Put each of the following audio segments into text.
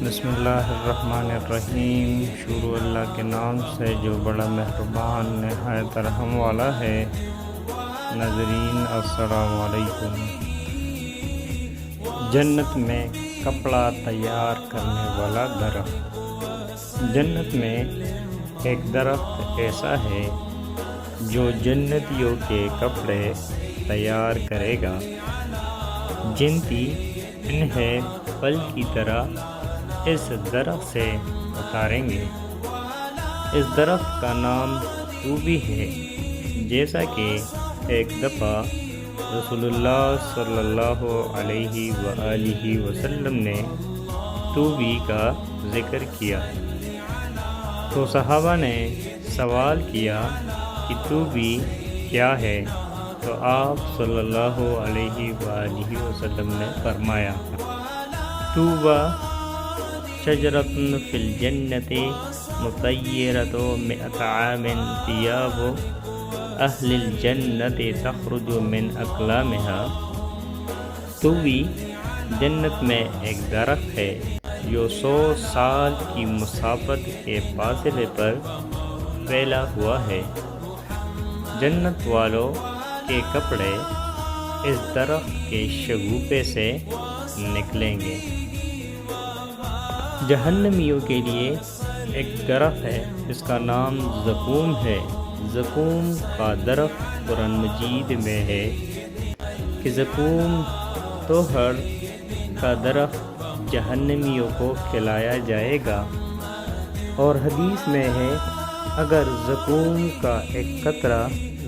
بسم اللہ الرحمن الرحیم۔ شروع اللہ کے نام سے جو بڑا مہربان نہایت رحم والا ہے۔ ناظرین السلام علیکم۔ جنت میں کپڑا تیار کرنے والا درخت۔ جنت میں ایک درخت ایسا ہے جو جنتیوں کے کپڑے تیار کرے گا۔ جنتی انہیں پھل کی طرح اس درخت سے اتاریں گے۔ اس درخت کا نام طوبی ہے۔ جیسا کہ ایک دفعہ رسول اللہ صلی اللہ علیہ وآلہ وسلم نے طوبی کا ذکر کیا تو صحابہ نے سوال کیا کہ طوبی کیا ہے؟ تو آپ صلی اللہ علیہ وآلہ وسلم نے فرمایا، طوبی شجرۃ فی الجنۃ مطیرۃ مئۃ عام ثیاب اہل الجنۃ تخرج من اکلامها۔ طوبی جنت میں ایک درخت ہے جو 100 سال کی مسافت کے فاصلے پر پھیلا ہوا ہے۔ جنت والوں کے کپڑے اس درخت کے شگوفے سے نکلیں گے۔ جہنمیوں کے لیے ایک درخت ہے جس کا نام زقوم ہے۔ زقوم کا درخت قرآن مجید میں ہے کہ زقوم طہر کا درخت جہنمیوں کو کھلایا جائے گا، اور حدیث میں ہے اگر زقوم کا ایک قطرہ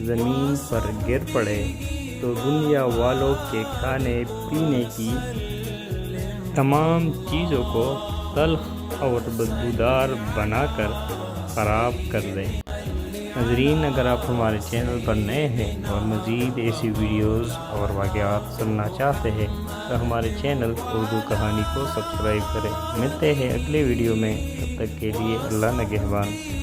زمین پر گر پڑے تو دنیا والوں کے کھانے پینے کی تمام چیزوں کو تلخ اور بدبودار بنا کر خراب کر دیں۔ ناظرین، اگر آپ ہمارے چینل پر نئے ہیں اور مزید ایسی ویڈیوز اور واقعات سننا چاہتے ہیں تو ہمارے چینل اردو کہانی کو سبسکرائب کریں۔ ملتے ہیں اگلے ویڈیو میں، تب تک کے لیے اللہ نگہبان۔